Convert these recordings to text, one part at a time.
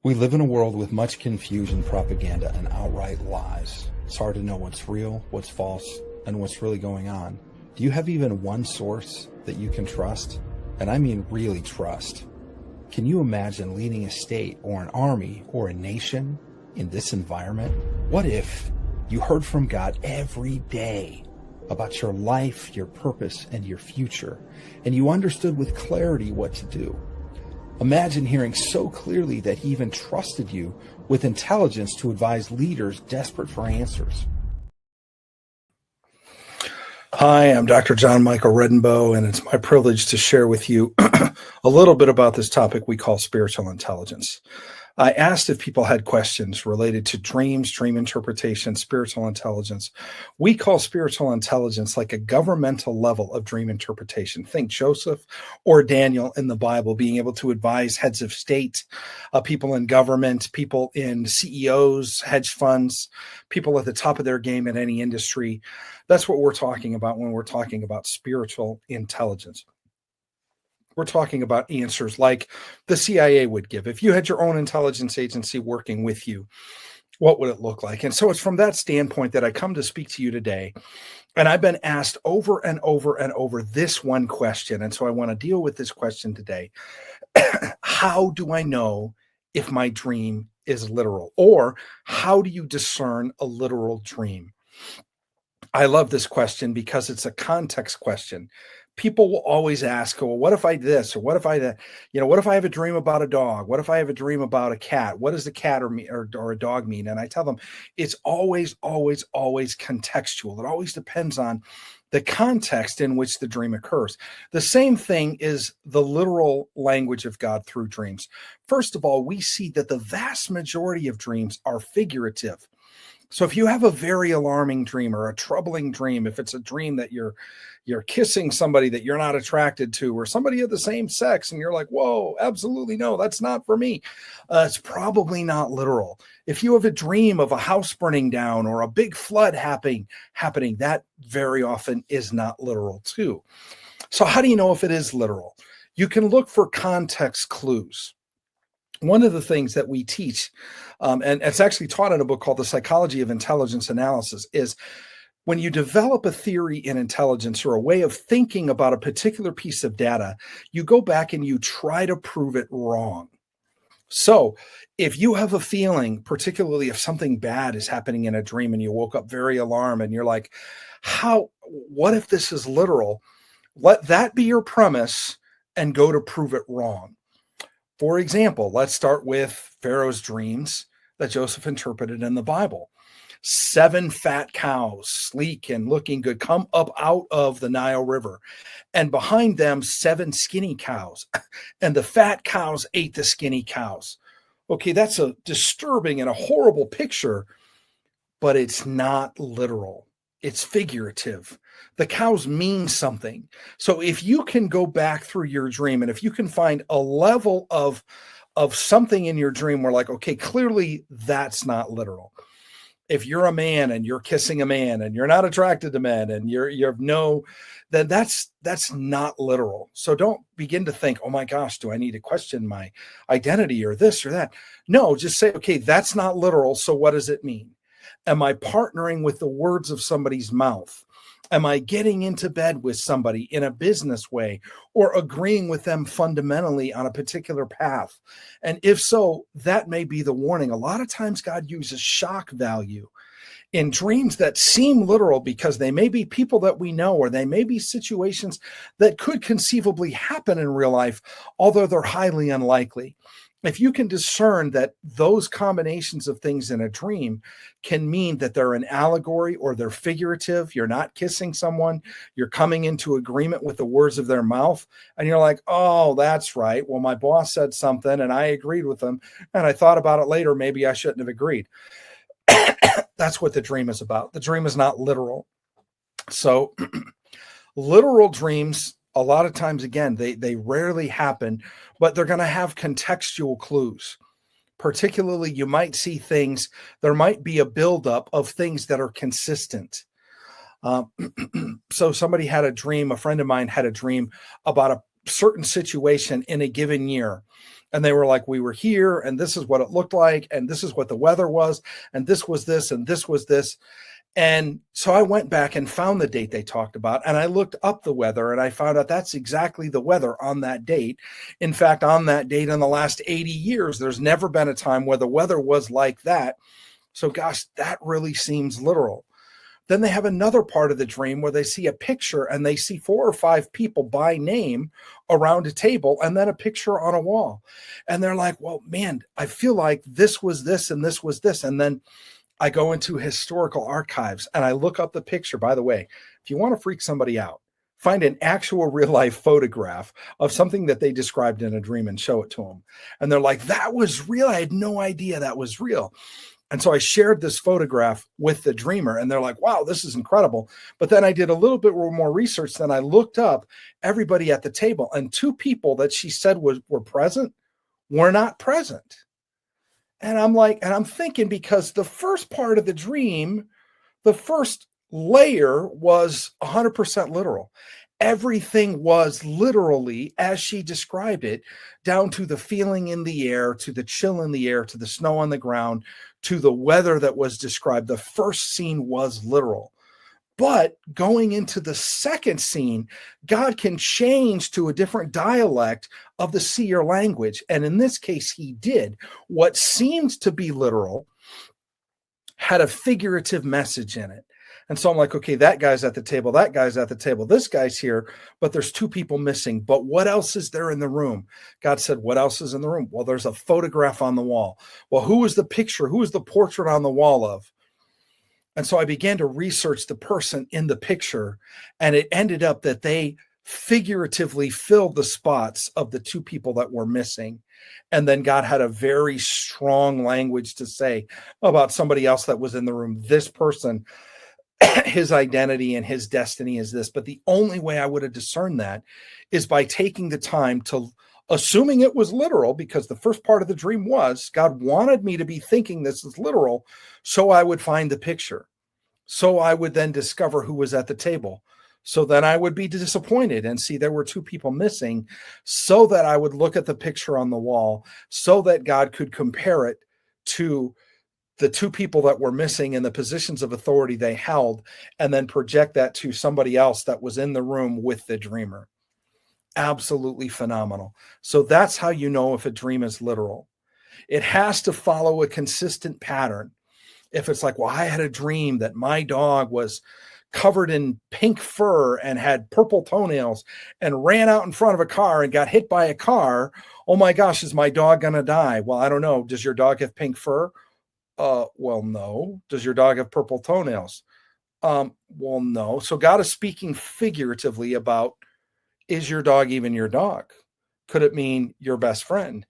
We live in a world with much confusion, propaganda, and outright lies. It's hard to know what's real, what's false, and what's really going on. Do you have even one source that you can trust? And I mean really trust. Can you imagine leading a state or an army or a nation in this environment? What if you heard from God every day about your life, your purpose, and your future, and you understood with clarity what to do? Imagine hearing so clearly that he even trusted you with intelligence to advise leaders desperate for answers. Hi, I'm Dr. Johnmichael, and it's my privilege to share with you a little bit about this topic we call spiritual intelligence. I asked if people had questions related to dreams, dream interpretation, spiritual intelligence. We call spiritual intelligence like a governmental level of dream interpretation. Think Joseph or Daniel in the Bible being able to advise heads of state, people in government, people in CEOs, hedge funds, people at the top of their game in any industry. That's what we're talking about when we're talking about spiritual intelligence. We're talking about answers like the CIA would give. If you had your own intelligence agency working with you, what would it look like? And so it's from that standpoint that I come to speak to you today. And I've been asked over and over and over this one question. And so I want to deal with this question today. How do I know if my dream is literal? Or how do you discern a literal dream? I love this question because it's a context question. People will always ask, well, what if I this, or what if I that, what if I have a dream about a dog? What if I have a dream about a cat? What does a cat or a dog mean? And I tell them it's always, always, always contextual. It always depends on the context in which the dream occurs. The same thing is the literal language of God through dreams. First of all, we see that the vast majority of dreams are figurative. So if you have a very alarming dream or a troubling dream, if it's a dream that you're kissing somebody that you're not attracted to or somebody of the same sex and you're like, whoa, absolutely no, that's not for me. It's probably not literal. If you have a dream of a house burning down or a big flood happening, that very often is not literal too. So how do you know if it is literal? You can look for context clues. One of the things that we teach, and it's actually taught in a book called The Psychology of Intelligence Analysis, is when you develop a theory in intelligence or a way of thinking about a particular piece of data, you go back and you try to prove it wrong. So if you have a feeling, particularly if something bad is happening in a dream and you woke up very alarmed and you're like, what if this is literal? Let that be your premise and go to prove it wrong. For example, let's start with Pharaoh's dreams that Joseph interpreted in the Bible. 7 fat cows, sleek and looking good, come up out of the Nile River. And behind them, 7 skinny cows. And the fat cows ate the skinny cows. Okay, that's a disturbing and a horrible picture, but it's not literal. It's figurative. The cows mean something. So if you can go back through your dream and if you can find a level of something in your dream where like, okay, clearly that's not literal. If you're a man and you're kissing a man and you're not attracted to men and then that's not literal. So don't begin to think, oh my gosh, do I need to question my identity or this or that? No, just say, okay, that's not literal. So what does it mean? Am I partnering with the words of somebody's mouth? Am I getting into bed with somebody in a business way or agreeing with them fundamentally on a particular path? And if so, that may be the warning. A lot of times God uses shock value in dreams that seem literal because they may be people that we know, or they may be situations that could conceivably happen in real life, although they're highly unlikely. If you can discern that those combinations of things in a dream can mean that they're an allegory or they're figurative, you're not kissing someone, you're coming into agreement with the words of their mouth, and you're like, oh, that's right. Well, my boss said something and I agreed with them, and I thought about it later. Maybe I shouldn't have agreed. That's what the dream is about. The dream is not literal. So literal dreams, a lot of times, again, they rarely happen, but they're going to have contextual clues. Particularly, you might see things, there might be a buildup of things that are consistent. So somebody had a dream, a friend of mine had a dream about certain situation in a given year. And they were like, we were here, and this is what it looked like, and this is what the weather was, and this was this, and this was this. And so I went back and found the date they talked about, and I looked up the weather, and I found out that's exactly the weather on that date. In fact, on that date in the last 80 years, there's never been a time where the weather was like that. So gosh, that really seems literal. Then they have another part of the dream where they see a picture and they see 4 or 5 people by name around a table and then a picture on a wall. And they're like, well, man, I feel like this was this and this was this. And then I go into historical archives and I look up the picture. By the way, if you want to freak somebody out, find an actual real life photograph of something that they described in a dream and show it to them. And they're like, that was real. I had no idea that was real. And so I shared this photograph with the dreamer and they're like, wow, this is incredible. But then I did a little bit more research. Then I looked up everybody at the table, and 2 people that she said were present were not present. And I'm thinking, because the first part of the dream, the first layer was 100% literal. Everything was literally as she described it, down to the feeling in the air, to the chill in the air, to the snow on the ground, to the weather that was described. The first scene was literal. But going into the second scene, God can change to a different dialect of the seer language. And in this case, he did. What seemed to be literal had a figurative message in it. And so I'm like, okay, that guy's at the table, that guy's at the table, this guy's here, but there's 2 people missing. But what else is there in the room? God said, what else is in the room? Well, there's a photograph on the wall. Well, who is the picture? Who is the portrait on the wall of? And so I began to research the person in the picture, and it ended up that they figuratively filled the spots of the 2 people that were missing. And then God had a very strong language to say about somebody else that was in the room. This person, his identity and his destiny is this. But the only way I would have discerned that is by taking the time to, assuming it was literal, because the first part of the dream was God wanted me to be thinking this is literal, so I would find the picture. So I would then discover who was at the table. So then I would be disappointed and see there were 2 people missing, so that I would look at the picture on the wall, so that God could compare it to the 2 people that were missing and the positions of authority they held, and then project that to somebody else that was in the room with the dreamer. Absolutely phenomenal. So that's how you know if a dream is literal. It has to follow a consistent pattern. If it's like, well, I had a dream that my dog was covered in pink fur and had purple toenails and ran out in front of a car and got hit by a car. Oh my gosh, is my dog going to die? Well, I don't know. Does your dog have pink fur? Well, no. Does your dog have purple toenails? Well, no. So God is speaking figuratively about, is your dog even your dog? Could it mean your best friend?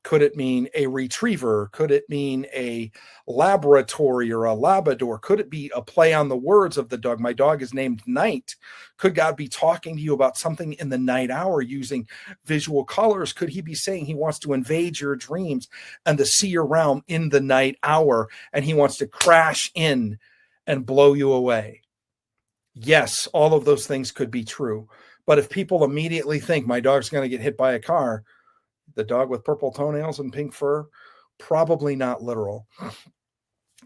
Could it mean a retriever? Could it mean a laboratory or a Labrador? Could it be a play on the words of the dog? My dog is named Night. Could God be talking to you about something in the night hour using visual colors? Could he be saying he wants to invade your dreams and the seer realm in the night hour, and he wants to crash in and blow you away? Yes, all of those things could be true. But if people immediately think my dog's going to get hit by a car, the dog with purple toenails and pink fur, probably not literal.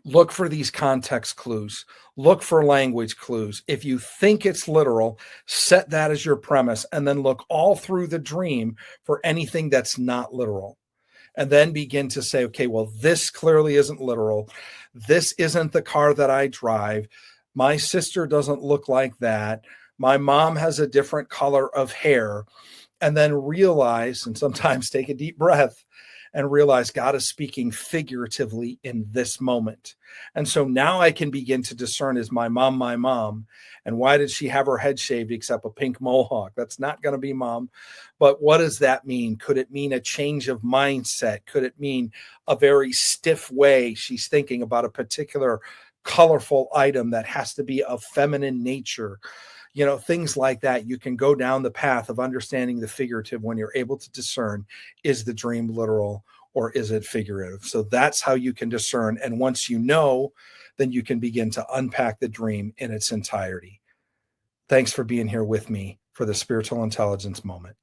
Look for these context clues. Look for language clues. If you think it's literal, set that as your premise, and then look all through the dream for anything that's not literal. And then begin to say, okay, well, this clearly isn't literal. This isn't the car that I drive. My sister doesn't look like that. My mom has a different color of hair. And then realize, and sometimes take a deep breath and realize God is speaking figuratively in this moment. And so now I can begin to discern, is my mom my mom? And why did she have her head shaved except a pink mohawk? That's not going to be mom. But what does that mean? Could it mean a change of mindset? Could it mean a very stiff way she's thinking about a particular colorful item that has to be of feminine nature? You know, things like that. You can go down the path of understanding the figurative when you're able to discern, is the dream literal or is it figurative? So that's how you can discern. And once you know, then you can begin to unpack the dream in its entirety. Thanks for being here with me for the Spiritual Intelligence Moment.